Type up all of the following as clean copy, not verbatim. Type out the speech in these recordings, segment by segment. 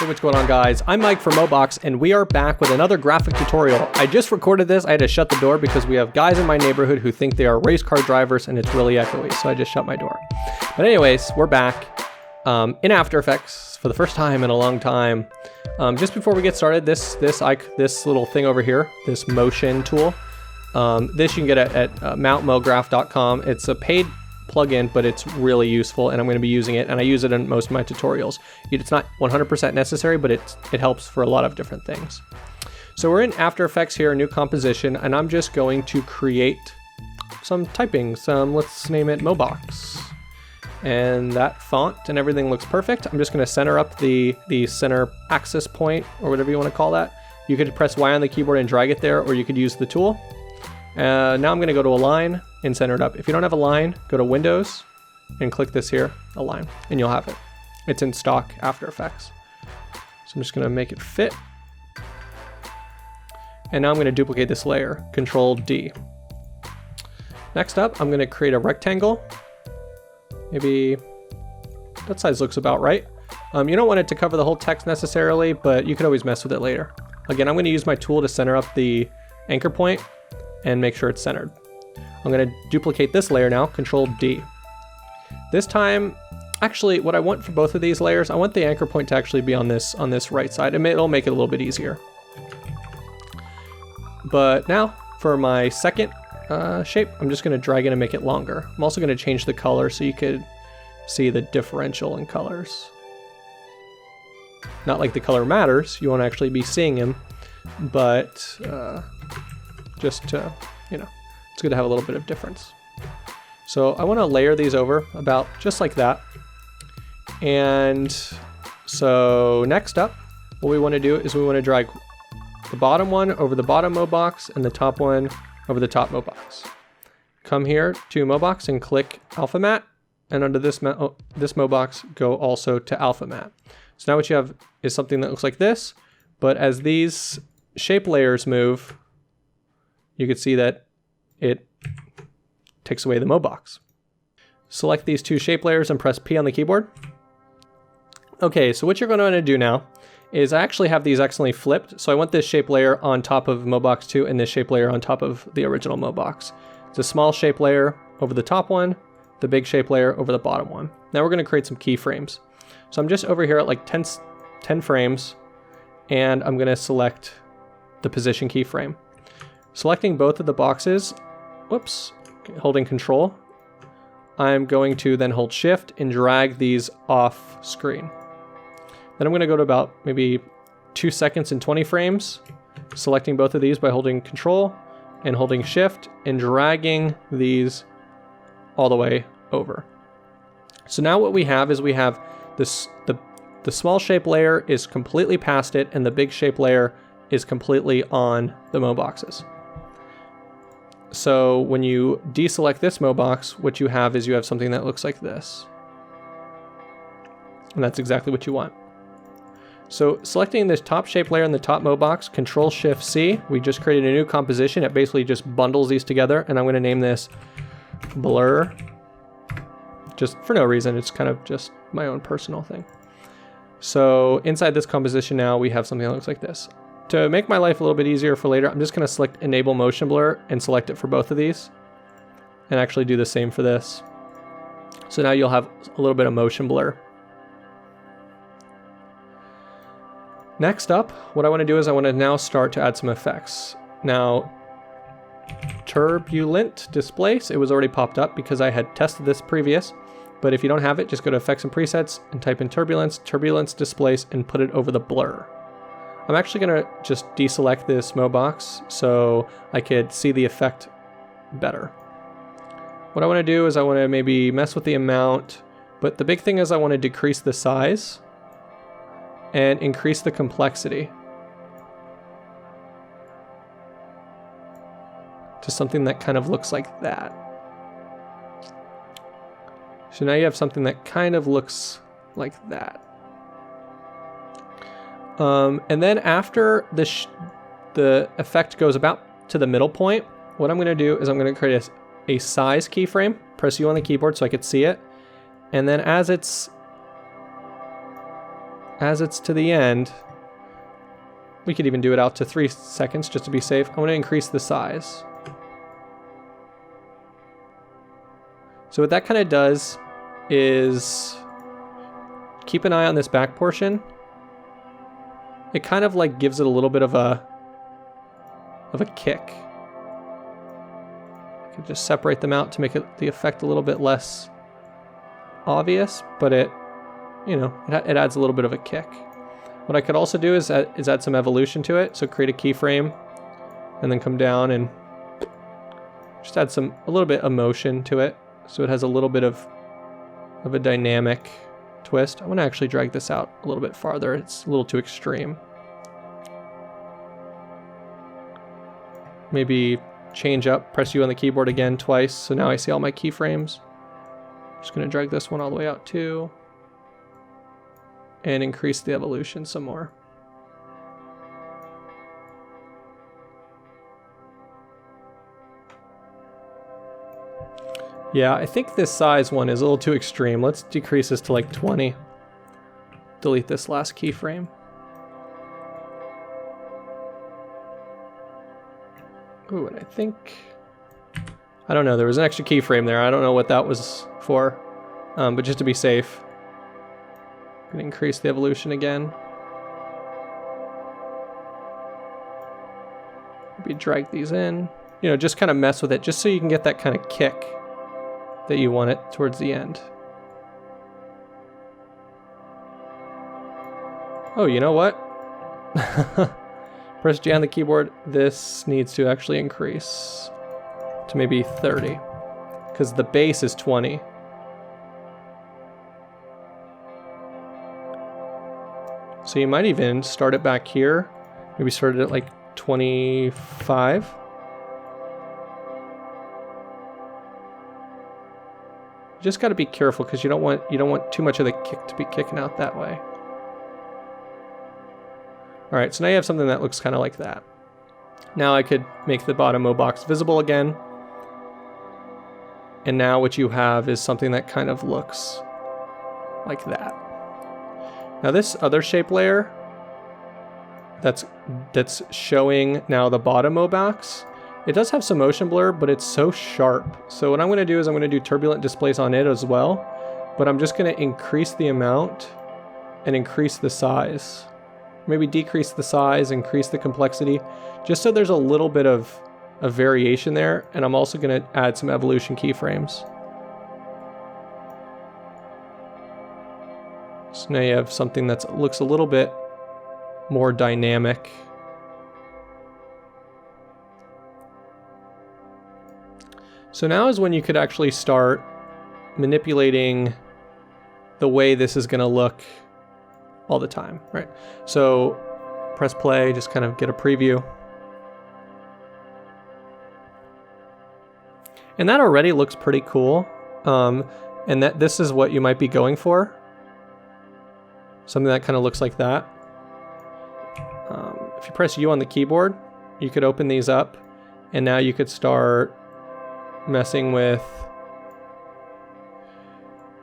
Hey, what's going on, guys? I'm Mike from Mobox, and we are back with another graphic tutorial. I just recorded this. I had to shut the door because we have guys in my neighborhood who think they are race car drivers and it's really echoey, so I just shut my door. But anyways, we're back in After Effects for the first time in a long time. Just before we get started, this little thing over here, this motion tool, this you can get at mountmograph.com. It's a paid plugin, but it's really useful, and I'm going to be using it, and I use it in most of my tutorials. It's not 100% necessary, but it helps for a lot of different things. So we're in After Effects here, a new composition, and I'm just going to create some typing, let's name it Mobox. And that font and everything looks perfect. I'm just going to center up the center axis point, or whatever you want to call that. You could press Y on the keyboard and drag it there, or you could use the tool. Now I'm going to go to Align and center it up. If you don't have Align, go to Windows and click this here, Align, and you'll have it. It's in stock After Effects. So I'm just going to make it fit. And now I'm going to duplicate this layer, Control D. Next up, I'm going to create a rectangle. Maybe that size looks about right. You don't want it to cover the whole text necessarily, but you could always mess with it later. Again, I'm going to use my tool to center up the anchor point and make sure it's centered. I'm going to duplicate this layer now, Control D. This time, actually, what I want for both of these layers, I want the anchor point to actually be on this right side. It'll make it a little bit easier. But now, for my second shape, I'm just going to drag it and make it longer. I'm also going to change the color so you could see the differential in colors. Not like the color matters, you won't actually be seeing them, but just to, it's good to have a little bit of difference. So I want to layer these over about just like that. And so next up, what we want to do is we want to drag the bottom one over the bottom Mobox and the top one over the top Mobox. Come here to Mobox and click Alpha Matte, and under this Mobox, go also to Alpha Matte. So now what you have is something that looks like this, but as these shape layers move, you can see that it takes away the Mobox. Select these two shape layers and press P on the keyboard. Okay, so what you're going to want to do now is I actually have these accidentally flipped. So I want this shape layer on top of Mobox 2 and this shape layer on top of the original Mobox. It's a small shape layer over the top one, the big shape layer over the bottom one. Now we're going to create some keyframes. So I'm just over here at like 10 frames, and I'm going to select the position keyframe. Selecting both of the boxes, holding Control, I'm going to then hold Shift and drag these off screen. Then I'm going to go to about maybe 2 seconds and 20 frames, selecting both of these by holding Control and holding Shift and dragging these all the way over. So now what we have is we have this, the small shape layer is completely past it, and the big shape layer is completely on the Moboxes. So when you deselect this Mobox, what you have is you have something that looks like this. And that's exactly what you want. So selecting this top shape layer in the top Mobox, Control Shift C, we just created a new composition. It basically just bundles these together, and I'm going to name this Blur. Just for no reason, it's kind of just my own personal thing. So inside this composition now, we have something that looks like this. To make my life a little bit easier for later, I'm just going to select Enable Motion Blur and select it for both of these, and actually do the same for this. So now you'll have a little bit of motion blur. Next up, what I want to do is I want to now start to add some effects. Now, Turbulent Displace, it was already popped up because I had tested this previous, but if you don't have it, just go to Effects and Presets and type in Turbulence Displace, and put it over the blur. I'm actually going to just deselect this Mobox so I could see the effect better. What I want to do is I want to maybe mess with the amount, but the big thing is I want to decrease the size and increase the complexity to something that kind of looks like that. So now you have something that kind of looks like that. And then after the effect goes about to the middle point, what I'm going to do is I'm going to create a size keyframe, press U on the keyboard so I could see it, and then as it's as it's to the end, we could even do it out to 3 seconds just to be safe. I want to increase the size. So what that kind of does is keep an eye on this back portion. It kind of like gives it a little bit of a kick. I could just separate them out to make the effect a little bit less obvious, but it adds a little bit of a kick. What I could also do is add some evolution to it. So create a keyframe and then come down and just add a little bit of motion to it. So it has a little bit of a dynamic twist. I want to actually drag this out a little bit farther. It's a little too extreme. Maybe change up, press U on the keyboard again twice. So now I see all my keyframes. Just going to drag this one all the way out too. And increase the evolution some more. Yeah, I think this size one is a little too extreme. Let's decrease this to like 20. Delete this last keyframe. Ooh, and I think, I don't know, there was an extra keyframe there. I don't know what that was for, but just to be safe, I'm gonna increase the evolution again. Maybe drag these in. Just kind of mess with it, just so you can get that kind of kick that you want it towards the end. Oh, you know what? Press J on the keyboard. This needs to actually increase to maybe 30, because the base is 20. So you might even start it back here. Maybe start it at like 25. You just got to be careful because you don't want too much of the kick to be kicking out that way. All right, so now you have something that looks kind of like that. Now I could make the bottom O box visible again. And now what you have is something that kind of looks like that. Now this other shape layer that's showing now the bottom O box, it does have some motion blur, but it's so sharp. So what I'm going to do is I'm going to do Turbulent Displace on it as well, but I'm just going to increase the amount and increase the size. Maybe decrease the size, increase the complexity, just so there's a little bit of a variation there. And I'm also going to add some evolution keyframes. So now you have something that looks a little bit more dynamic. So now is when you could actually start manipulating the way this is going to look all the time, right? So press play, just kind of get a preview. And that already looks pretty cool. And that this is what you might be going for. Something that kind of looks like that. If you press U on the keyboard, you could open these up, and now you could start messing with.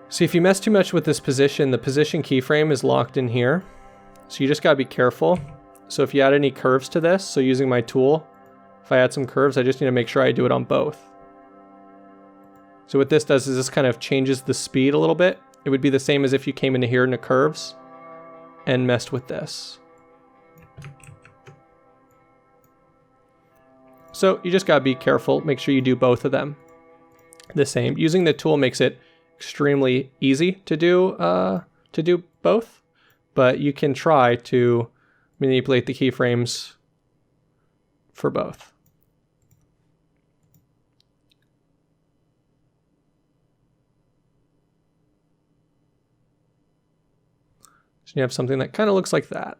See, if you mess too much with this position, the position keyframe is locked in here. So you just gotta be careful. So if you add any curves to this, so using my tool, if I add some curves, I just need to make sure I do it on both. So what this does is this kind of changes the speed a little bit. It would be the same as if you came into here into curves and messed with this. So you just gotta be careful, make sure you do both of them the same. Using the tool makes it extremely easy to do both, but you can try to manipulate the keyframes for both. So you have something that kind of looks like that.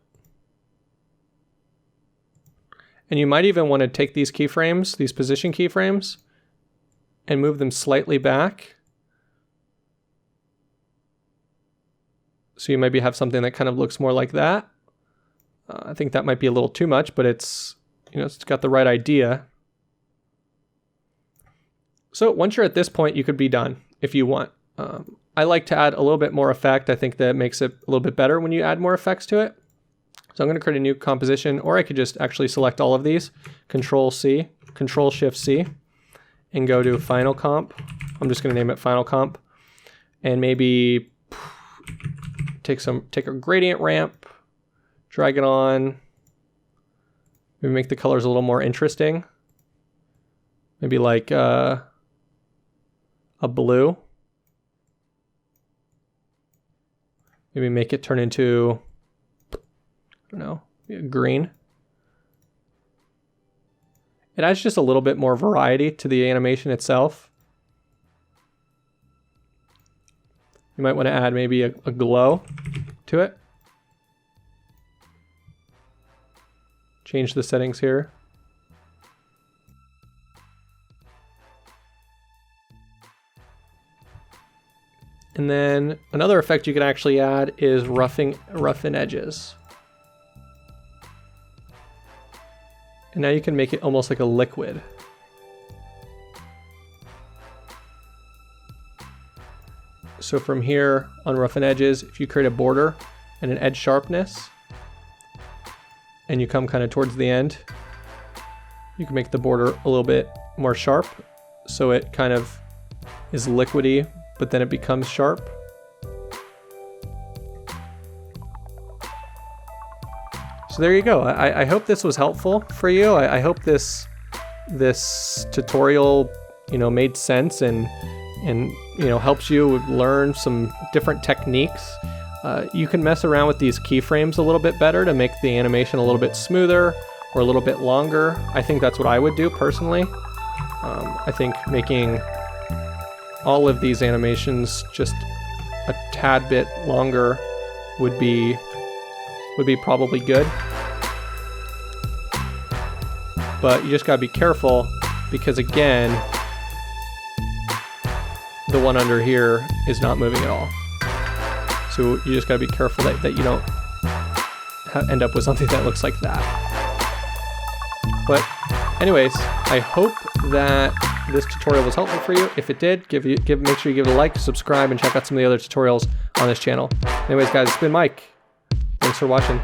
And you might even want to take these keyframes, these position keyframes, and move them slightly back. So you maybe have something that kind of looks more like that. I think that might be a little too much, but it's got the right idea. So once you're at this point, you could be done if you want. I like to add a little bit more effect. I think that makes it a little bit better when you add more effects to it. So I'm going to create a new composition, or I could just actually select all of these, Control C, Control Shift C, and go to Final Comp. I'm just going to name it Final Comp, and maybe take a gradient ramp, drag it on, maybe make the colors a little more interesting. Maybe like a blue. Maybe make it turn into, I don't know, green. It adds just a little bit more variety to the animation itself. You might want to add maybe a glow to it. Change the settings here. And then another effect you can actually add is roughen edges. And now you can make it almost like a liquid. So from here on roughen edges, if you create a border and an edge sharpness, and you come kind of towards the end, you can make the border a little bit more sharp, so it kind of is liquidy, but then it becomes sharp. So there you go. I hope this was helpful for you. I hope this tutorial, made sense and helps you learn some different techniques. You can mess around with these keyframes a little bit better to make the animation a little bit smoother or a little bit longer. I think that's what I would do personally. I think making all of these animations just a tad bit longer would be probably good. But you just gotta be careful, because again, the one under here is not moving at all. So you just gotta be careful that you don't end up with something that looks like that. But anyways, I hope that this tutorial was helpful for you. If it did, make sure you give it a like, subscribe, and check out some of the other tutorials on this channel. Anyways, guys, it's been Mike. Thanks for watching.